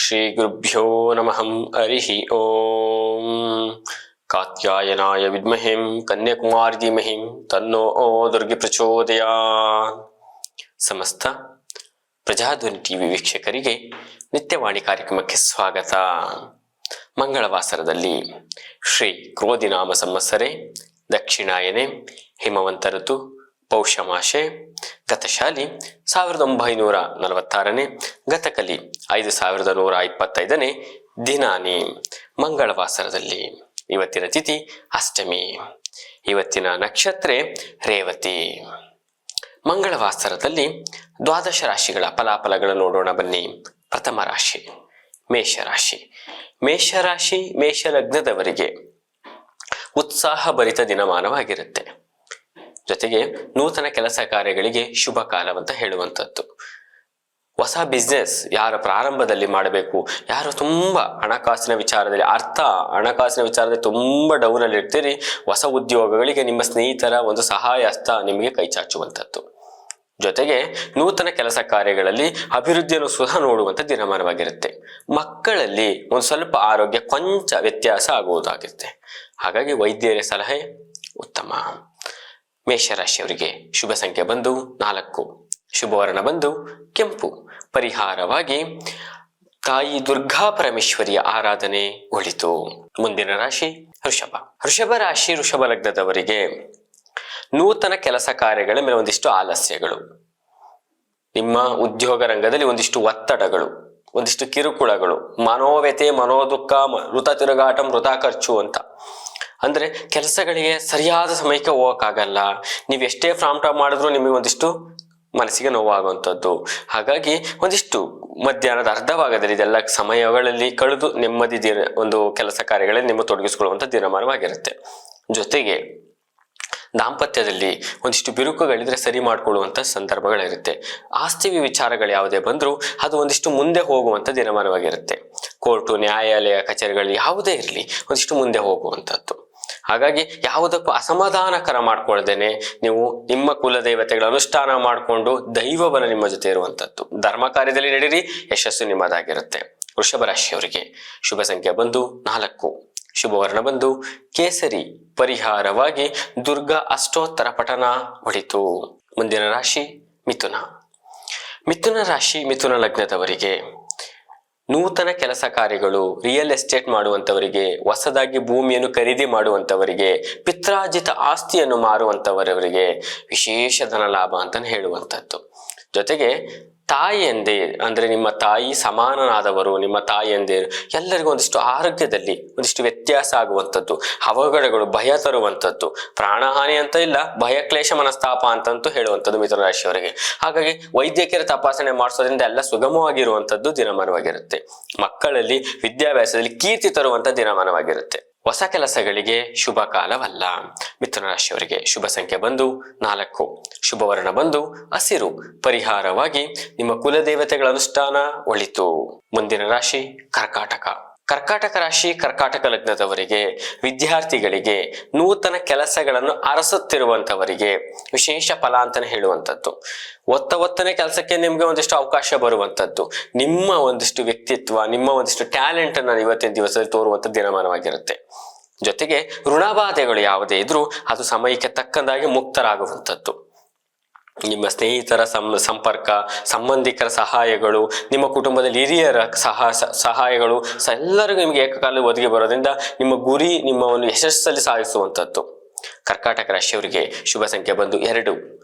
ಶ್ರೀ ಗುರುಭ್ಯೋ ನಮಃ ಹರಿಃ ಓಂ ಕಾತ್ಯಾಯನಾಯ ವಿದ್ಮಹೇ ಕನ್ಯಾಕುಮಾರಿ ಧೀಮಹಿ ತನ್ನೋ ದುರ್ಗೆ ಪ್ರಚೋದಯಾತ್. ಸಮಸ್ತ ಪ್ರಜಾಧ್ವನಿ ಟಿವಿ ವೀಕ್ಷಕರಿಗೆ ನಿತ್ಯವಾಣಿ ಕಾರ್ಯಕ್ರಮಕ್ಕೆ ಸ್ವಾಗತ. ಮಂಗಳವಾಸರದಲ್ಲಿ ಶ್ರೀ ಕ್ರೋಧಿನಾಮ ಸಂವತ್ಸರೆ ದಕ್ಷಿಣಾಯನೆ ಹೇಮವಂತ ಋತು ಪೌಷಮಾಸೆ ಗತಶಾಲಿ 1946 ಗತಕಲಿ 5125 ದಿನಾನಿ. ಮಂಗಳವಾಸರದಲ್ಲಿ ಇವತ್ತಿನ ತಿಥಿ ಅಷ್ಟಮಿ. ಇವತ್ತಿನ ನಕ್ಷತ್ರ ರೇವತಿ. ಮಂಗಳವಾಸರದಲ್ಲಿ ದ್ವಾದಶ ರಾಶಿಗಳ ಫಲಾಫಲಗಳನ್ನು ನೋಡೋಣ ಬನ್ನಿ. ಪ್ರಥಮ ರಾಶಿ ಮೇಷರಾಶಿ. ಮೇಷರಾಶಿ ಮೇಷಲಗ್ನದವರಿಗೆ ಉತ್ಸಾಹಭರಿತ ದಿನಮಾನವಾಗಿರುತ್ತೆ. ಜೊತೆಗೆ ನೂತನ ಕೆಲಸ ಕಾರ್ಯಗಳಿಗೆ ಶುಭ ಕಾಲವಂತ ಹೇಳುವಂಥದ್ದು. ಹೊಸ ಬಿಸ್ನೆಸ್ ಯಾರು ಪ್ರಾರಂಭದಲ್ಲಿ ಮಾಡಬೇಕು, ಯಾರು ತುಂಬಾ ಹಣಕಾಸಿನ ವಿಚಾರದಲ್ಲಿ ಹಣಕಾಸಿನ ವಿಚಾರದಲ್ಲಿ ತುಂಬಾ ಡೌನ್ ಅಲ್ಲಿ ಇರ್ತೀರಿ, ಹೊಸ ಉದ್ಯೋಗಗಳಿಗೆ ನಿಮ್ಮ ಸ್ನೇಹಿತರ ಒಂದು ಸಹಾಯ ಹಸ್ತ ನಿಮಗೆ ಕೈ ಚಾಚುವಂಥದ್ದು. ಜೊತೆಗೆ ನೂತನ ಕೆಲಸ ಕಾರ್ಯಗಳಲ್ಲಿ ಅಭಿವೃದ್ಧಿಯನ್ನು ಸಹ ನೋಡುವಂತ ದಿನಮಾನವಾಗಿರುತ್ತೆ. ಮಕ್ಕಳಲ್ಲಿ ಒಂದು ಸ್ವಲ್ಪ ಆರೋಗ್ಯ ಕೊಂಚ ವ್ಯತ್ಯಾಸ ಆಗುವುದಾಗುತ್ತೆ. ಹಾಗಾಗಿ ವೈದ್ಯರ ಸಲಹೆ ಉತ್ತಮ. ಮೇಷರಾಶಿಯವರಿಗೆ ಶುಭ ಸಂಖ್ಯೆ ಬಂದು 4, ಶುಭವರ್ಣ ಬಂದು ಕೆಂಪು. ಪರಿಹಾರವಾಗಿ ತಾಯಿ ದುರ್ಗಾ ಪರಮೇಶ್ವರಿಯ ಆರಾಧನೆ ಒಳಿತು. ಮುಂದಿನ ರಾಶಿ ವೃಷಭ. ವೃಷಭ ರಾಶಿ ವೃಷಭ ಲಗ್ನದವರಿಗೆ ನೂತನ ಕೆಲಸ ಕಾರ್ಯಗಳ ಮೇಲೆ ಒಂದಿಷ್ಟು ಆಲಸ್ಯಗಳು, ನಿಮ್ಮ ಉದ್ಯೋಗ ರಂಗದಲ್ಲಿ ಒಂದಿಷ್ಟು ಒತ್ತಡಗಳು, ಒಂದಿಷ್ಟು ಕಿರುಕುಳಗಳು, ಮನೋವ್ಯತೆ, ಮನೋದುಃಖ, ವೃಥ ತಿರುಗಾಟ, ವೃಥಾ ಖರ್ಚು ಅಂತ. ಅಂದ್ರೆ ಕೆಲಸಗಳಿಗೆ ಸರಿಯಾದ ಸಮಯಕ್ಕೆ ಹೋಗಕ್ಕಾಗಲ್ಲ. ನೀವು ಎಷ್ಟೇ ಪ್ರಾಂಪ್ಟ್ ಮಾಡಿದ್ರು ನಿಮಗೆ ಒಂದಿಷ್ಟು ಮನಸ್ಸಿಗೆ ನೋವಾಗುವಂಥದ್ದು. ಹಾಗಾಗಿ ಒಂದಿಷ್ಟು ಮಧ್ಯಾಹ್ನದ ಅರ್ಧ ಭಾಗದಲ್ಲಿ ಇದೆಲ್ಲ ಸಮಯಗಳಲ್ಲಿ ಕಳೆದು ನೆಮ್ಮದಿ ಒಂದು ಕೆಲಸ ಕಾರ್ಯಗಳಲ್ಲಿ ನಿಮ್ಮ ತೊಡಗಿಸಿಕೊಳ್ಳುವಂಥ ದಿನಮಾನವಾಗಿರುತ್ತೆ. ಜೊತೆಗೆ ದಾಂಪತ್ಯದಲ್ಲಿ ಒಂದಿಷ್ಟು ಬಿರುಕುಗಳಿದ್ರೆ ಸರಿ ಮಾಡ್ಕೊಳ್ಳುವಂಥ ಸಂದರ್ಭಗಳಿರುತ್ತೆ. ಆಸ್ತಿ ವಿಚಾರಗಳು ಯಾವುದೇ ಬಂದರೂ ಅದು ಒಂದಿಷ್ಟು ಮುಂದೆ ಹೋಗುವಂಥ ದಿನಮಾನವಾಗಿರುತ್ತೆ. ಕೋರ್ಟು, ನ್ಯಾಯಾಲಯ, ಕಚೇರಿಗಳು ಯಾವುದೇ ಇರಲಿ ಒಂದಿಷ್ಟು ಮುಂದೆ ಹೋಗುವಂಥದ್ದು. ಹಾಗಾಗಿ ಯಾವುದಕ್ಕೂ ಅಸಮಾಧಾನಕರ ಮಾಡ್ಕೊಳ್ದೇನೆ ನೀವು ನಿಮ್ಮ ಕುಲದೇವತೆಗಳ ಅನುಷ್ಠಾನ ಮಾಡಿಕೊಂಡು ದೈವಬಲ ನಿಮ್ಮ ಜೊತೆ ಇರುವಂಥದ್ದು. ಧರ್ಮ ಕಾರ್ಯದಲ್ಲಿ ನಡೀರಿ, ಯಶಸ್ಸು ನಿಮ್ಮದಾಗಿರುತ್ತೆ. ವೃಷಭ ರಾಶಿಯವರಿಗೆ ಶುಭ ಸಂಖ್ಯೆ ಬಂದು 4, ಶುಭವರ್ಣ ಬಂದು ಕೇಸರಿ. ಪರಿಹಾರವಾಗಿ ದುರ್ಗಾ ಅಷ್ಟೋತ್ತರ ಪಠನ ಒಳಿತು. ಮುಂದಿನ ರಾಶಿ ಮಿಥುನ. ಮಿಥುನ ರಾಶಿ ಮಿಥುನ ಲಗ್ನದವರಿಗೆ ನೂತನ ಕೆಲಸ ಕಾರ್ಯಗಳು, ರಿಯಲ್ ಎಸ್ಟೇಟ್ ಮಾಡುವಂಥವರಿಗೆ, ಹೊಸದಾಗಿ ಭೂಮಿಯನ್ನು ಖರೀದಿ ಮಾಡುವಂಥವರಿಗೆ, ಪಿತ್ರಾರ್ಜಿತ ಆಸ್ತಿಯನ್ನು ಮಾರುವಂಥವರವರಿಗೆ ವಿಶೇಷ ಧನ ಲಾಭ ಅಂತ ಹೇಳುವಂಥದ್ದು. ಜೊತೆಗೆ ತಾಯಿಯಂದೇ ಅಂದ್ರೆ ನಿಮ್ಮ ತಾಯಿ ಸಮಾನನಾದವರು, ನಿಮ್ಮ ತಾಯಿಯಂದೇರು ಎಲ್ಲರಿಗೂ ಒಂದಿಷ್ಟು ಆರೋಗ್ಯದಲ್ಲಿ ಒಂದಿಷ್ಟು ವ್ಯತ್ಯಾಸ ಆಗುವಂಥದ್ದು, ಅವಘಡಗಳು, ಭಯ ತರುವಂಥದ್ದು. ಪ್ರಾಣಹಾನಿ ಅಂತ ಇಲ್ಲ, ಭಯ ಕ್ಲೇಶ ಮನಸ್ತಾಪ ಅಂತಂತೂ ಹೇಳುವಂಥದ್ದು ಮಿಥುನ ರಾಶಿಯವರಿಗೆ. ಹಾಗಾಗಿ ವೈದ್ಯಕೀಯ ತಪಾಸಣೆ ಮಾಡಿಸೋದ್ರಿಂದ ಎಲ್ಲ ಸುಗಮವಾಗಿರುವಂಥದ್ದು ದಿನಮಾನವಾಗಿರುತ್ತೆ. ಮಕ್ಕಳಲ್ಲಿ ವಿದ್ಯಾಭ್ಯಾಸದಲ್ಲಿ ಕೀರ್ತಿ ತರುವಂಥ ದಿನಮಾನವಾಗಿರುತ್ತೆ. ಹೊಸ ಕೆಲಸಗಳಿಗೆ ಶುಭ ಕಾಲವಲ್ಲ. ಮಿಥುನ ರಾಶಿಯವರಿಗೆ ಶುಭ ಸಂಖ್ಯೆ ಬಂದು 4, ಶುಭವರ್ಣ ಬಂದು ಹಸಿರು. ಪರಿಹಾರವಾಗಿ ನಿಮ್ಮ ಕುಲದೇವತೆಗಳ ಅನುಷ್ಠಾನ ಒಳಿತು. ಮುಂದಿನ ರಾಶಿ ಕರ್ಕಾಟಕ. ಕರ್ಕಾಟಕ ರಾಶಿ ಕರ್ಕಾಟಕ ಲಗ್ನದವರಿಗೆ ವಿದ್ಯಾರ್ಥಿಗಳಿಗೆ, ನೂತನ ಕೆಲಸಗಳನ್ನು ಅರಸುತ್ತಿರುವಂತವರಿಗೆ ವಿಶೇಷ ಫಲ ಅಂತಾನೆ ಹೇಳುವಂಥದ್ದು. ಒತ್ತನೇ ಕೆಲಸಕ್ಕೆ ನಿಮ್ಗೆ ಒಂದಿಷ್ಟು ಅವಕಾಶ ಬರುವಂಥದ್ದು. ನಿಮ್ಮ ಒಂದಿಷ್ಟು ವ್ಯಕ್ತಿತ್ವ, ನಿಮ್ಮ ಒಂದಿಷ್ಟು ಟ್ಯಾಲೆಂಟ್ ಅನ್ನ ಇವತ್ತಿನ ದಿವಸದಲ್ಲಿ ತೋರುವಂಥ ದಿನಮಾನವಾಗಿರುತ್ತೆ. ಜೊತೆಗೆ ಋಣಬಾಧೆಗಳು ಯಾವುದೇ ಇದ್ರೂ ಅದು ಸಮಯಕ್ಕೆ ತಕ್ಕಂದಾಗಿ ಮುಕ್ತರಾಗುವಂಥದ್ದು. ನಿಮ್ಮ ಸ್ನೇಹಿತರ ಸಂಪರ್ಕ, ಸಂಬಂಧಿಕರ ಸಹಾಯಗಳು, ನಿಮ್ಮ ಕುಟುಂಬದಲ್ಲಿ ಹಿರಿಯರ ಸಹಾಯಗಳು ಎಲ್ಲರಿಗೂ ನಿಮಗೆ ಏಕಕಾಲ ಒದಗಿ ಬರೋದ್ರಿಂದ ನಿಮ್ಮ ಗುರಿ, ನಿಮ್ಮ ಒಂದು ಯಶಸ್ಸಲ್ಲಿ ಸಾಧಿಸುವಂಥದ್ದು. ಕರ್ಕಾಟಕ ರಾಶಿಯವರಿಗೆ ಶುಭ ಸಂಖ್ಯೆ ಬಂದು 2,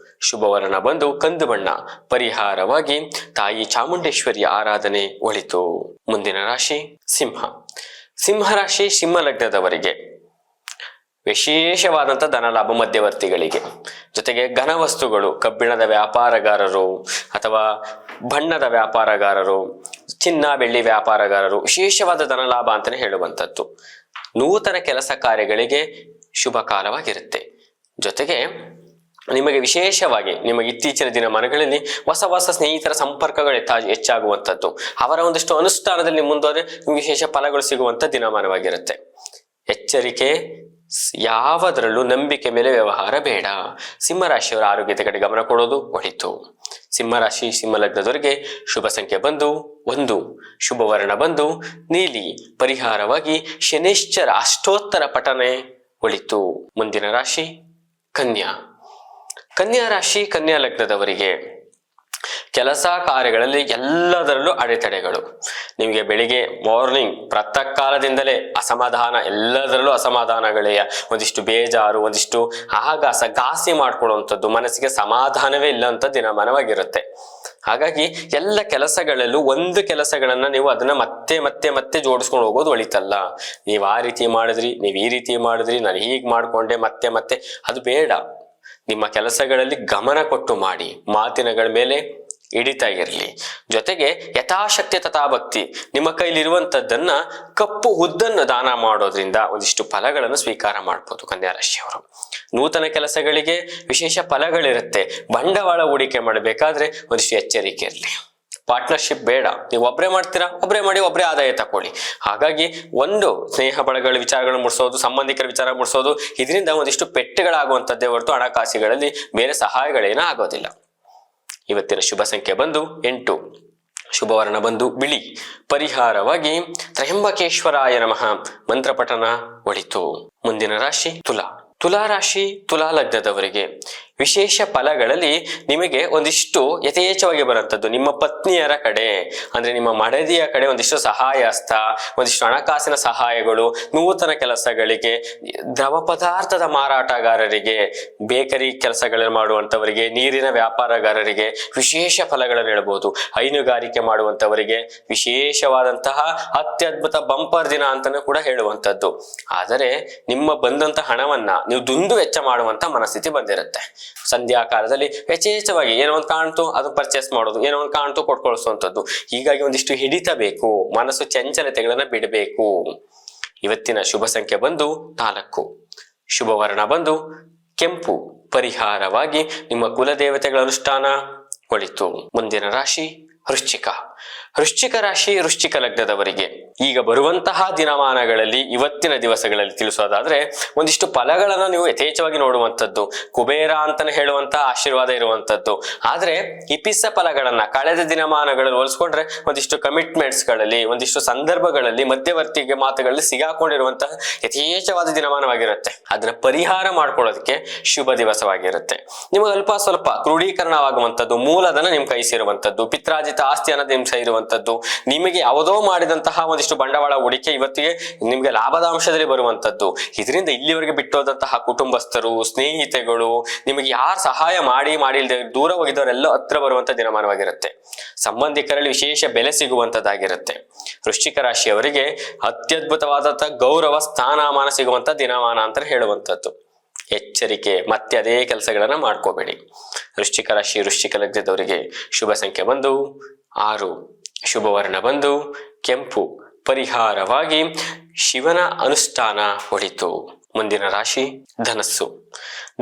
ಶುಭವರ್ಣ ಬಂದು ಕಂದು ಬಣ್ಣ. ಪರಿಹಾರವಾಗಿ ತಾಯಿ ಚಾಮುಂಡೇಶ್ವರಿಯ ಆರಾಧನೆ ಒಳಿತು. ಮುಂದಿನ ರಾಶಿ ಸಿಂಹ. ಸಿಂಹರಾಶಿ ಸಿಂಹ ಲಗ್ನದವರಿಗೆ ವಿಶೇಷವಾದಂಥ ಧನಲಾಭ ಮಧ್ಯವರ್ತಿಗಳಿಗೆ, ಜೊತೆಗೆ ಘನವಸ್ತುಗಳು, ಕಬ್ಬಿಣದ ವ್ಯಾಪಾರಗಾರರು ಅಥವಾ ಬಣ್ಣದ ವ್ಯಾಪಾರಗಾರರು, ಚಿನ್ನ ಬೆಳ್ಳಿ ವ್ಯಾಪಾರಗಾರರು ವಿಶೇಷವಾದ ಧನಲಾಭ ಅಂತಲೇ ಹೇಳುವಂಥದ್ದು. ನೂತನ ಕೆಲಸ ಕಾರ್ಯಗಳಿಗೆ ಶುಭ ಕಾಲವಾಗಿರುತ್ತೆ. ಜೊತೆಗೆ ನಿಮಗೆ ವಿಶೇಷವಾಗಿ ನಿಮಗೆ ಇತ್ತೀಚಿನ ದಿನಮಾನಗಳಲ್ಲಿ ಹೊಸ ಸ್ನೇಹಿತರ ಸಂಪರ್ಕಗಳು ಹೆಚ್ಚಾಗುವಂಥದ್ದು, ಅವರ ಒಂದಿಷ್ಟು ಅನುಷ್ಠಾನದಲ್ಲಿ ಮುಂದುವರೆ ನಿಮಗೆ ವಿಶೇಷ ಫಲಗಳು ಸಿಗುವಂಥ ದಿನಮಾನವಾಗಿರುತ್ತೆ. ಎಚ್ಚರಿಕೆ, ಯಾವುದರಲ್ಲೂ ನಂಬಿಕೆ ಮೇಲೆ ವ್ಯವಹಾರ ಬೇಡ. ಸಿಂಹರಾಶಿಯವರ ಆರೋಗ್ಯದ ಕಡೆ ಗಮನ ಕೊಡೋದು ಒಳಿತು. ಸಿಂಹರಾಶಿ ಸಿಂಹಲಗ್ನದವರಿಗೆ ಶುಭ ಸಂಖ್ಯೆ ಬಂದು 1, ಶುಭ ವರ್ಣ ಬಂದು ನೀಲಿ, ಪರಿಹಾರವಾಗಿ ಶನೈಶ್ಚರ ಅಷ್ಟೋತ್ತರ ಪಠನೆ ಒಳಿತು. ಮುಂದಿನ ರಾಶಿ ಕನ್ಯಾ. ಕನ್ಯಾ ರಾಶಿ ಕನ್ಯಾ ಲಗ್ನದವರಿಗೆ ಕೆಲಸ ಕಾರ್ಯಗಳಲ್ಲಿ ಎಲ್ಲದರಲ್ಲೂ ಅಡೆತಡೆಗಳು. ನಿಮಗೆ ಬೆಳಿಗ್ಗೆ ಮಾರ್ನಿಂಗ್ ಪ್ರಾತಃ ಕಾಲದಿಂದಲೇ ಅಸಮಾಧಾನ, ಎಲ್ಲದರಲ್ಲೂ ಅಸಮಾಧಾನಗಳೇ, ಒಂದಿಷ್ಟು ಬೇಜಾರು, ಒಂದಿಷ್ಟು ಆಗಾಸ, ಘಾಸಿ ಮಾಡ್ಕೊಳ್ಳುವಂಥದ್ದು, ಮನಸ್ಸಿಗೆ ಸಮಾಧಾನವೇ ಇಲ್ಲ ಅಂತ ದಿನಮಾನವಾಗಿರುತ್ತೆ. ಹಾಗಾಗಿ ಎಲ್ಲ ಕೆಲಸಗಳಲ್ಲೂ ಒಂದು ಕೆಲಸಗಳನ್ನ ನೀವು ಅದನ್ನ ಮತ್ತೆ ಮತ್ತೆ ಮತ್ತೆ ಜೋಡಿಸ್ಕೊಂಡು ಹೋಗೋದು ಒಳಿತಲ್ಲ. ನೀವು ಆ ರೀತಿ ಮಾಡಿದ್ರಿ, ನೀವು ಈ ರೀತಿ ಮಾಡಿದ್ರಿ, ನಾನು ಹೀಗೆ ಮಾಡ್ಕೊಂಡೆ, ಮತ್ತೆ ಮತ್ತೆ ಅದು ಬೇಡ. ನಿಮ್ಮ ಕೆಲಸಗಳಲ್ಲಿ ಗಮನ ಕೊಟ್ಟು ಮಾಡಿ, ಮಾತಿನಗಳ ಮೇಲೆ ಹಿಡಿತಾ ಇರಲಿ. ಜೊತೆಗೆ ಯಥಾಶಕ್ತಿ ತಥಾಭಕ್ತಿ, ನಿಮ್ಮ ಕೈಲಿರುವಂತದ್ದನ್ನ ಕಪ್ಪು ಹುದ್ದನ್ನು ದಾನ ಮಾಡೋದ್ರಿಂದ ಒಂದಿಷ್ಟು ಫಲಗಳನ್ನು ಸ್ವೀಕಾರ ಮಾಡ್ಬೋದು. ಕನ್ಯಾ ರಾಶಿಯವರು ನೂತನ ಕೆಲಸಗಳಿಗೆ ವಿಶೇಷ ಫಲಗಳಿರುತ್ತೆ. ಬಂಡವಾಳ ಹೂಡಿಕೆ ಮಾಡಬೇಕಾದ್ರೆ ಒಂದಿಷ್ಟು ಎಚ್ಚರಿಕೆ ಇರಲಿ. ಪಾರ್ಟ್ನರ್ಶಿಪ್ ಬೇಡ. ನೀವು ಒಬ್ಬರೇ ಮಾಡ್ತೀರಾ, ಒಬ್ಬರೇ ಮಾಡಿ ಒಬ್ಬರೇ ಆದಾಯ ತಕೊಳ್ಳಿ. ಹಾಗಾಗಿ ಒಂದು ಸ್ನೇಹ ಬಳಗಳ ವಿಚಾರಗಳನ್ನು ಮುಡಿಸೋದು, ಸಂಬಂಧಿಕರ ವಿಚಾರ ಮುಡಿಸೋದು, ಇದರಿಂದ ಒಂದಿಷ್ಟು ಪೆಟ್ಟುಗಳಾಗುವಂಥದ್ದೇ ಹೊರತು ಹಣಕಾಸಿಗಳಲ್ಲಿ ಬೇರೆ ಸಹಾಯಗಳೇನೂ ಆಗೋದಿಲ್ಲ. ಇವತ್ತಿನ ಶುಭ ಸಂಖ್ಯೆ ಬಂದು 8, ಶುಭ ವರ್ಣ ಬಂದು ಬಿಳಿ, ಪರಿಹಾರವಾಗಿ ತ್ರಯಂಬಕೇಶ್ವರಾಯ ನಮಃ ಮಂತ್ರ ಪಠನ ಒಳಿತು. ಮುಂದಿನ ರಾಶಿ ತುಲಾ. ತುಲಾ ರಾಶಿ ತುಲಾ ಲಗ್ನದವರಿಗೆ ವಿಶೇಷ ಫಲಗಳಲ್ಲಿ ನಿಮಗೆ ಒಂದಿಷ್ಟು ಯಥೇಚ್ಛವಾಗಿ ಬರುವಂಥದ್ದು ನಿಮ್ಮ ಪತ್ನಿಯರ ಕಡೆ, ಅಂದ್ರೆ ನಿಮ್ಮ ಮಡದಿಯ ಕಡೆ ಒಂದಿಷ್ಟು ಸಹಾಯ ಹಸ್ತ, ಒಂದಿಷ್ಟು ಹಣಕಾಸಿನ ಸಹಾಯಗಳು, ನೂತನ ಕೆಲಸಗಳಿಗೆ, ದ್ರವ ಪದಾರ್ಥದ ಮಾರಾಟಗಾರರಿಗೆ, ಬೇಕರಿ ಕೆಲಸಗಳನ್ನು ಮಾಡುವಂಥವರಿಗೆ, ನೀರಿನ ವ್ಯಾಪಾರಗಾರರಿಗೆ ವಿಶೇಷ ಫಲಗಳನ್ನು ಹೇಳ್ಬೋದು. ಹೈನುಗಾರಿಕೆ ಮಾಡುವಂಥವರಿಗೆ ವಿಶೇಷವಾದಂತಹ ಅತ್ಯದ್ಭುತ ಬಂಪರ್ ದಿನ ಅಂತಾನೂ ಕೂಡ ಹೇಳುವಂಥದ್ದು. ಆದರೆ ನಿಮ್ಮ ಬಂದಂತ ಹಣವನ್ನ ನೀವು ದುಂದು ವೆಚ್ಚ ಮಾಡುವಂತ ಮನಸ್ಥಿತಿ ಬಂದಿರುತ್ತೆ. ಸಂಧ್ಯಾ ಕಾಲದಲ್ಲಿ ಯಥೇಚ್ಛವಾಗಿ ಏನೋ ಒಂದು ಕಾಣ್ತು ಅದು ಪರ್ಚೇಸ್ ಮಾಡೋದು, ಏನೋ ಒಂದು ಕಾಣ್ತು ಕೊಟ್ಕೊಳಿಸುವಂಥದ್ದು. ಹೀಗಾಗಿ ಒಂದಿಷ್ಟು ಹಿಡಿತ ಬೇಕು, ಮನಸ್ಸು ಚಂಚಲತೆಗಳನ್ನ ಬಿಡಬೇಕು. ಇವತ್ತಿನ ಶುಭ ಸಂಖ್ಯೆ ಬಂದು 4, ಶುಭ ವರ್ಣ ಬಂದು ಕೆಂಪು, ಪರಿಹಾರವಾಗಿ ನಿಮ್ಮ ಕುಲದೇವತೆಗಳ ಅನುಷ್ಠಾನ ಒಳಿತು. ಮುಂದಿನ ರಾಶಿ ವೃಶ್ಚಿಕ. ವೃಶ್ಚಿಕ ರಾಶಿ ವೃಶ್ಚಿಕ ಲಗ್ನದವರಿಗೆ ಈಗ ಬರುವಂತಹ ದಿನಮಾನಗಳಲ್ಲಿ, ಇವತ್ತಿನ ದಿವಸಗಳಲ್ಲಿ ತಿಳಿಸೋದಾದ್ರೆ ಒಂದಿಷ್ಟು ಫಲಗಳನ್ನ ನೀವು ಯಥೇಚ್ಛವಾಗಿ ನೋಡುವಂಥದ್ದು, ಕುಬೇರ ಅಂತಾನೆ ಹೇಳುವಂತಹ ಆಶೀರ್ವಾದ ಇರುವಂತದ್ದು. ಆದ್ರೆ ಇಪಿಸ ಫಲಗಳನ್ನ ಕಳೆದ ದಿನಮಾನಗಳಲ್ಲಿ ಹೋಲಿಸ್ಕೊಂಡ್ರೆ ಒಂದಿಷ್ಟು ಕಮಿಟ್ಮೆಂಟ್ಸ್ ಗಳಲ್ಲಿ, ಒಂದಿಷ್ಟು ಸಂದರ್ಭಗಳಲ್ಲಿ ಮಧ್ಯವರ್ತಿಗೆ ಮಾತುಗಳಲ್ಲಿ ಸಿಗಾಕೊಂಡಿರುವಂತಹ ಯಥೇಚ್ಛವಾದ ದಿನಮಾನವಾಗಿರುತ್ತೆ. ಅದನ್ನ ಪರಿಹಾರ ಮಾಡ್ಕೊಳ್ಳೋದಕ್ಕೆ ಶುಭ ದಿವಸವಾಗಿರುತ್ತೆ. ನಿಮಗೆ ಅಲ್ಪ ಸ್ವಲ್ಪ ಕ್ರೋಢೀಕರಣವಾಗುವಂಥದ್ದು, ಮೂಲಧನ ನಿಮ್ ಕೈ ಸೇರುವಂಥದ್ದು, ಪಿತ್ರಾಜಿತ ಆಸ್ತಿ ಅನ್ನೋದು ನಿಮ್ ಕೈ ಇರುವಂಥದ್ದು, ನಿಮಗೆ ಯಾವುದೋ ಮಾಡಿದಂತಹ ಒಂದಿಷ್ಟು ಬಂಡವಾಳ ಹೂಡಿಕೆ ಇವತ್ತಿಗೆ ನಿಮ್ಗೆ ಲಾಭದ ಅಂಶದಲ್ಲಿ ಬರುವಂಥದ್ದು. ಇದರಿಂದ ಇಲ್ಲಿವರೆಗೆ ಬಿಟ್ಟೋದಂತಹ ಕುಟುಂಬಸ್ಥರು, ಸ್ನೇಹಿತಗಳು, ನಿಮಗೆ ಯಾರು ಸಹಾಯ ಮಾಡಿ ಇಲ್ಲದೆ ದೂರ ಹೋಗಿದ್ದವರೆಲ್ಲ ಹತ್ರ ಬರುವಂತ ದಿನಮಾನವಾಗಿರುತ್ತೆ. ಸಂಬಂಧಿಕರಲ್ಲಿ ವಿಶೇಷ ಬೆಲೆ ಸಿಗುವಂತದ್ದಾಗಿರುತ್ತೆ. ವೃಶ್ಚಿಕ ರಾಶಿಯವರಿಗೆ ಅತ್ಯದ್ಭುತವಾದಂತಹ ಗೌರವ ಸ್ಥಾನಮಾನ ಸಿಗುವಂತ ದಿನಮಾನ ಅಂತ ಹೇಳುವಂಥದ್ದು. ಎಚ್ಚರಿಕೆ, ಮತ್ತೆ ಅದೇ ಕೆಲಸಗಳನ್ನ ಮಾಡ್ಕೋಬೇಡಿ. ವೃಶ್ಚಿಕ ರಾಶಿ ವೃಶ್ಚಿಕ ಲಗ್ನದವರಿಗೆ ಶುಭ ಸಂಖ್ಯೆ ಬಂದು 6, ಶುಭ ವರ್ಣ ಬಂದು ಕೆಂಪು, ಪರಿಹಾರವಾಗಿ ಶಿವನ ಅನುಷ್ಠಾನ ಒಳಿತು. ಮುಂದಿನ ರಾಶಿ ಧನಸ್ಸು.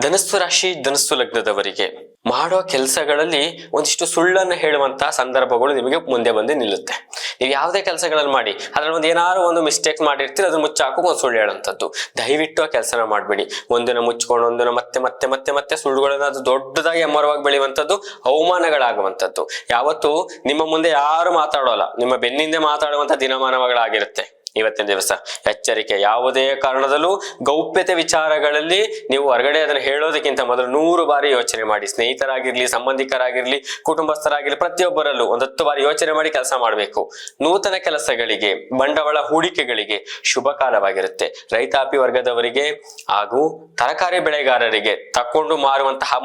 ಧನಸ್ಸು ರಾಶಿ ಧನಸ್ಸು ಲಗ್ನದವರಿಗೆ ಮಾಡೋ ಕೆಲಸಗಳಲ್ಲಿ ಒಂದಿಷ್ಟು ಸುಳ್ಳನ್ನು ಹೇಳುವಂತಹ ಸಂದರ್ಭಗಳು ನಿಮಗೆ ಮುಂದೆ ಬಂದು ನಿಲ್ಲುತ್ತೆ. ನೀವು ಯಾವುದೇ ಕೆಲಸಗಳಲ್ಲಿ ಮಾಡಿ ಅದ್ರಲ್ಲಿ ಒಂದು ಏನಾದ್ರು ಒಂದು ಮಿಸ್ಟೇಕ್ಸ್ ಮಾಡಿರ್ತೀರಿ, ಅದನ್ನ ಮುಚ್ಚಾಕು ಒಂದು ಸುಳ್ಳು ಹೇಳುವಂಥದ್ದು. ದಯವಿಟ್ಟು ಆ ಕೆಲಸನ ಮಾಡಬೇಡಿ. ಒಂದನ್ನ ಮುಚ್ಕೊಂಡು ಒಂದನ್ನ ಮತ್ತೆ ಮತ್ತೆ ಮತ್ತೆ ಮತ್ತೆ ಸುಳ್ಳುಗಳನ್ನ ಅದು ದೊಡ್ಡದಾಗಿ ಎಮ್ಮರವಾಗಿ ಬೆಳೆಯುವಂಥದ್ದು, ಅವಮಾನಗಳಾಗುವಂಥದ್ದು. ಯಾವತ್ತು ನಿಮ್ಮ ಮುಂದೆ ಯಾರು ಮಾತಾಡೋಲ್ಲ, ನಿಮ್ಮ ಬೆನ್ನಿಂದ ಮಾತಾಡುವಂತ ದಿನಮಾನಗಳಾಗಿರುತ್ತೆ. ಇವತ್ತಿನ ದಿವಸ ಎಚ್ಚರಿಕೆ. ಯಾವುದೇ ಕಾರಣದಲ್ಲೂ ಗೌಪ್ಯತೆ ವಿಚಾರಗಳಲ್ಲಿ ನೀವು ಹೊರಗಡೆ ಅದನ್ನು ಹೇಳೋದಕ್ಕಿಂತ ಮೊದಲು 100 ಬಾರಿ ಯೋಚನೆ ಮಾಡಿ. ಸ್ನೇಹಿತರಾಗಿರ್ಲಿ, ಸಂಬಂಧಿಕರಾಗಿರ್ಲಿ, ಕುಟುಂಬಸ್ಥರಾಗಿರ್ಲಿ, ಪ್ರತಿಯೊಬ್ಬರಲ್ಲೂ 10 ಬಾರಿ ಯೋಚನೆ ಮಾಡಿ ಕೆಲಸ ಮಾಡಬೇಕು. ನೂತನ ಕೆಲಸಗಳಿಗೆ, ಬಂಡವಾಳ ಹೂಡಿಕೆಗಳಿಗೆ ಶುಭ ಕಾಲವಾಗಿರುತ್ತೆ. ರೈತಾಪಿ ವರ್ಗದವರಿಗೆ ಹಾಗೂ ತರಕಾರಿ ಬೆಳೆಗಾರರಿಗೆ, ತಕೊಂಡು ಮಾರುವಂತಹ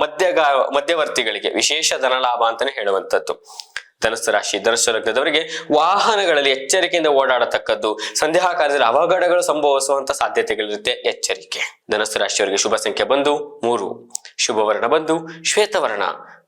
ಮಧ್ಯವರ್ತಿಗಳಿಗೆ ವಿಶೇಷ ಧನಲಾಭ ಅಂತಾನೆ ಹೇಳುವಂಥದ್ದು. ಧನಸ್ಸು ರಾಶಿ ಧನಸ್ಸು ಲಗ್ನದವರಿಗೆ ವಾಹನಗಳಲ್ಲಿ ಎಚ್ಚರಿಕೆಯಿಂದ ಓಡಾಡತಕ್ಕದ್ದು, ಸಂಧ್ಯಾ ಕಾಲದಲ್ಲಿ ಅವಘಡಗಳು ಸಂಭವಿಸುವಂತ ಸಾಧ್ಯತೆಗಳಿರುತ್ತೆ. ಎಚ್ಚರಿಕೆ. ಧನಸ್ಸು ರಾಶಿಯವರಿಗೆ ಶುಭ ಸಂಖ್ಯೆ ಬಂದು 3, ಶುಭ ವರ್ಣ ಬಂದು ಶ್ವೇತವರ್ಣ,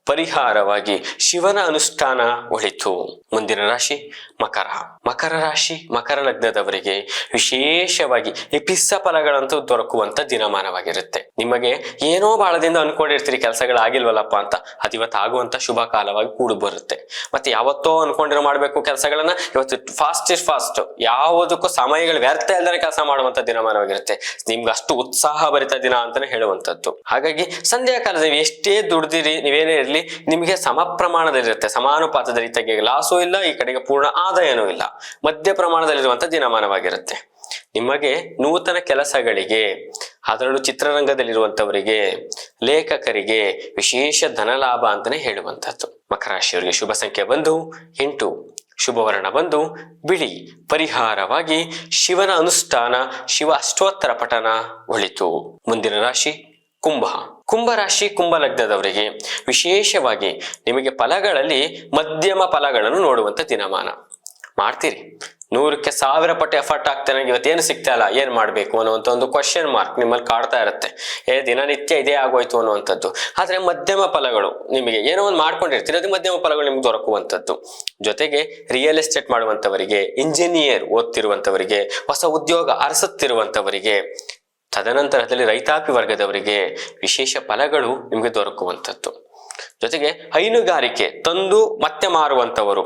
ಪರಿಹಾರವಾಗಿ ಶಿವನ ಅನುಷ್ಠಾನ ಒಳಿತು. ಮುಂದಿನ ರಾಶಿ ಮಕರ. ಮಕರ ರಾಶಿ ಮಕರ ಲಗ್ನದವರಿಗೆ ವಿಶೇಷವಾಗಿ ಪಿಸ್ಸ ಫಲಗಳಂತೂ ದೊರಕುವಂತ ದಿನಮಾನವಾಗಿರುತ್ತೆ. ನಿಮಗೆ ಏನೋ ಬಹಳದಿಂದ ಅನ್ಕೊಂಡಿರ್ತೀರಿ ಕೆಲಸಗಳಾಗಿಲ್ವಲ್ಲಪ್ಪ ಅಂತ, ಅದು ಇವತ್ತು ಆಗುವಂತ ಶುಭ ಕಾಲವಾಗಿ ಕೂಡು ಬರುತ್ತೆ. ಮತ್ತೆ ಯಾವತ್ತೋ ಅನ್ಕೊಂಡಿರೋ ಮಾಡ್ಬೇಕು ಕೆಲಸಗಳನ್ನ ಇವತ್ತು ಫಾಸ್ಟ್ ಯಾವುದಕ್ಕೂ ಸಮಯಗಳು ವ್ಯರ್ಥ ಇಲ್ಲದೆ ಕೆಲಸ ಮಾಡುವಂತ ದಿನಮಾನವಾಗಿರುತ್ತೆ. ನಿಮ್ಗೆ ಅಷ್ಟು ಉತ್ಸಾಹ ಭರಿತ ದಿನ ಅಂತಾನೆ ಹೇಳುವಂತದ್ದು. ಹಾಗಾಗಿ ಸಂಧ್ಯಾ ಕಾಲದಲ್ಲಿ ಎಷ್ಟೇ ದುಡ್ದಿರಿ, ನೀವೇನೇ ಇರಲಿ, ನಿಮಗೆ ಸಮ ಪ್ರಮಾಣದಲ್ಲಿರುತ್ತೆ, ಸಮಾನುಪಾತದಲ್ಲಿ. ತೆಗೆಗೆ ಲಾಸು ಇಲ್ಲ, ಈ ಕಡೆಗೆ ಪೂರ್ಣ ಆದಾಯನೂ ಇಲ್ಲ, ಮಧ್ಯ ಪ್ರಮಾಣದಲ್ಲಿರುವಂತ ದಿನಮಾನವಾಗಿರುತ್ತೆ. ನಿಮಗೆ ನೂತನ ಕೆಲಸಗಳಿಗೆ, ಅದರಲ್ಲೂ ಚಿತ್ರರಂಗದಲ್ಲಿರುವಂತವರಿಗೆ, ಲೇಖಕರಿಗೆ ವಿಶೇಷ ಧನಲಾಭ ಅಂತಾನೆ ಹೇಳುವಂತದ್ದು. ಮಕರ ರಾಶಿಯವರಿಗೆ ಶುಭ ಸಂಖ್ಯೆ 1, 8, ಶುಭವರ್ಣ 1 ಬಿಳಿ. ಪರಿಹಾರವಾಗಿ ಶಿವನ ಅನುಷ್ಠಾನ, ಶಿವ ಅಷ್ಟೋತ್ತರ ಪಠನ ಒಳಿತು. ಮುಂದಿನ ರಾಶಿ ಕುಂಭ. ಕುಂಭ ರಾಶಿ ಕುಂಭ ಲಗ್ನದವರಿಗೆ ವಿಶೇಷವಾಗಿ ನಿಮಗೆ ಫಲಗಳಲ್ಲಿ ಮಧ್ಯಮ ಫಲಗಳನ್ನು ನೋಡುವಂತ ದಿನಮಾನ. ಮಾಡ್ತೀರಿ 100ಕ್ಕೆ 1000 ಪಟ್ಟು ಎಫರ್ಟ್ ಆಗ್ತಾನೆ, ಇವತ್ತೇನು ಸಿಗ್ತಾ ಇಲ್ಲ, ಏನ್ ಮಾಡ್ಬೇಕು ಅನ್ನುವಂತ ಒಂದು ಕ್ವಶನ್ ಮಾರ್ಕ್ ನಿಮ್ಮಲ್ಲಿ ಕಾಡ್ತಾ ಇರುತ್ತೆ. ದಿನನಿತ್ಯ ಇದೇ ಆಗೋಯ್ತು ಅನ್ನುವಂಥದ್ದು. ಆದ್ರೆ ಮಧ್ಯಮ ಫಲಗಳು ನಿಮಗೆ ಏನೋ ಒಂದು ಮಾಡ್ಕೊಂಡಿರ್ತೀರಿ, ಅದು ಮಧ್ಯಮ ಫಲಗಳು ನಿಮ್ಗೆ ದೊರಕುವಂಥದ್ದು. ಜೊತೆಗೆ ರಿಯಲ್ ಎಸ್ಟೇಟ್ ಮಾಡುವಂತವರಿಗೆ, ಇಂಜಿನಿಯರ್ ಓದ್ತಿರುವಂತವರಿಗೆ, ಹೊಸ ಉದ್ಯೋಗ ಅರಸುತ್ತಿರುವಂತವರಿಗೆ, ತದನಂತರದಲ್ಲಿ ರೈತಾಪಿ ವರ್ಗದವರಿಗೆ ವಿಶೇಷ ಫಲಗಳು ನಿಮಗೆ ದೊರಕುವಂಥದ್ದು. ಜೊತೆಗೆ ಹೈನುಗಾರಿಕೆ ತಂದು ಮತ್ತೆ ಮಾರುವಂತವರು,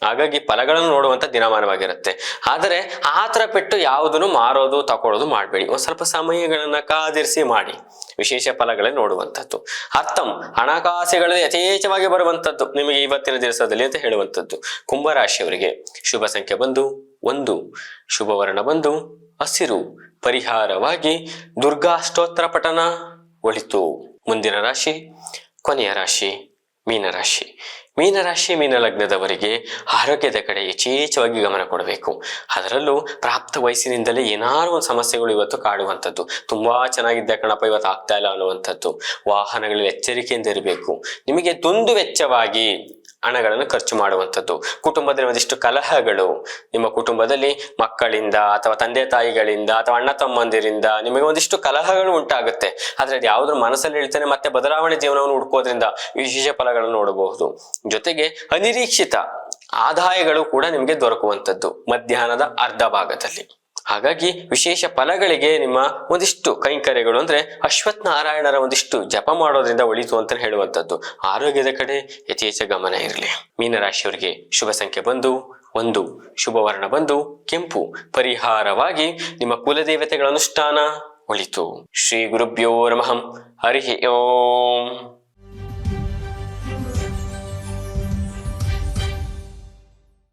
ಹಾಗಾಗಿ ಫಲಗಳನ್ನು ನೋಡುವಂತ ದಿನಮಾನವಾಗಿರುತ್ತೆ. ಆದರೆ ಆತರ ಪೆಟ್ಟು ಯಾವುದನ್ನು ಮಾರೋದು ತಕೊಳ್ಳೋದು ಮಾಡಬೇಡಿ. ಒಂದ್ ಸ್ವಲ್ಪ ಸಮಯಗಳನ್ನ ಕಾದಿರಿಸಿ ಮಾಡಿ, ವಿಶೇಷ ಫಲಗಳನ್ನು ನೋಡುವಂಥದ್ದು. ಅರ್ಥಂ ಹಣಕಾಸುಗಳಲ್ಲಿ ಯಥೇಚ್ಛವಾಗಿ ಬರುವಂಥದ್ದು ನಿಮಗೆ ಇವತ್ತಿನ ದಿವಸದಲ್ಲಿ ಅಂತ ಹೇಳುವಂಥದ್ದು. ಕುಂಭರಾಶಿಯವರಿಗೆ ಶುಭ ಸಂಖ್ಯೆ 1, ಶುಭವರ್ಣ 1 ಹಸಿರು. ಪರಿಹಾರವಾಗಿ ದುರ್ಗಾ ಅಷ್ಟೋತ್ತರ ಪಠನ ಒಳಿತು. ಮುಂದಿನ ರಾಶಿ ಕೊನೆಯ ರಾಶಿ ಮೀನರಾಶಿ. ಮೀನರಾಶಿ ಮೀನ ಲಗ್ನದವರಿಗೆ ಆರೋಗ್ಯದ ಕಡೆ ಯಥೇಚ್ಛವಾಗಿ ಗಮನ ಕೊಡಬೇಕು. ಅದರಲ್ಲೂ ಪ್ರಾಪ್ತ ವಯಸ್ಸಿನಿಂದಲೇ ಏನಾದ್ರು ಒಂದು ಸಮಸ್ಯೆಗಳು ಇವತ್ತು ಕಾಡುವಂಥದ್ದು. ತುಂಬಾ ಚೆನ್ನಾಗಿದ್ದ ಕಣಪ್ಪ ಇವತ್ತು ಆಗ್ತಾ ಇಲ್ಲ ಅನ್ನುವಂಥದ್ದು. ವಾಹನಗಳಲ್ಲಿ ಎಚ್ಚರಿಕೆಯಿಂದ ಇರಬೇಕು. ನಿಮಗೆ ದುಂದು ವೆಚ್ಚವಾಗಿ ಹಣಗಳನ್ನು ಖರ್ಚು ಮಾಡುವಂಥದ್ದು. ಕುಟುಂಬದಲ್ಲಿ ಒಂದಿಷ್ಟು ಕಲಹಗಳು, ನಿಮ್ಮ ಕುಟುಂಬದಲ್ಲಿ ಮಕ್ಕಳಿಂದ ಅಥವಾ ತಂದೆ ತಾಯಿಗಳಿಂದ ಅಥವಾ ಅಣ್ಣ ತಮ್ಮಂದಿರಿಂದ ನಿಮಗೆ ಒಂದಿಷ್ಟು ಕಲಹಗಳು ಉಂಟಾಗುತ್ತೆ. ಆದ್ರೆ ಅದು ಯಾವುದ್ರ ಮನಸ್ಸಲ್ಲಿ ಹೇಳ್ತಾನೆ ಮತ್ತೆ ಬದಲಾವಣೆ ಜೀವನವನ್ನು ಹುಡುಕೋದ್ರಿಂದ ವಿಶೇಷ ಫಲಗಳನ್ನು ನೋಡಬಹುದು. ಜೊತೆಗೆ ಅನಿರೀಕ್ಷಿತ ಆದಾಯಗಳು ಕೂಡ ನಿಮಗೆ ದೊರಕುವಂಥದ್ದು ಮಧ್ಯಾಹ್ನದ ಅರ್ಧ ಭಾಗದಲ್ಲಿ. ಹಾಗಾಗಿ ವಿಶೇಷ ಫಲಗಳಿಗೆ ನಿಮ್ಮ ಒಂದಿಷ್ಟು ಕೈಂಕರ್ಯಗಳು ಅಂದ್ರೆ ಅಶ್ವತ್ಥ ನಾರಾಯಣರ ಒಂದಿಷ್ಟು ಜಪ ಮಾಡೋದ್ರಿಂದ ಒಳಿತು ಅಂತ ಹೇಳುವಂಥದ್ದು. ಆರೋಗ್ಯದ ಕಡೆ ಯಥೇಚ್ಛ ಗಮನ ಇರಲಿ. ಮೀನರಾಶಿಯವರಿಗೆ ಶುಭ ಸಂಖ್ಯೆ 1, ಶುಭವರ್ಣ 1 ಕೆಂಪು. ಪರಿಹಾರವಾಗಿ ನಿಮ್ಮ ಕುಲದೇವತೆಗಳ ಅನುಷ್ಠಾನ ಒಳಿತು. ಶ್ರೀ ಗುರುಭ್ಯೋ ನಮಃ. ಹರಿ ಓಂ.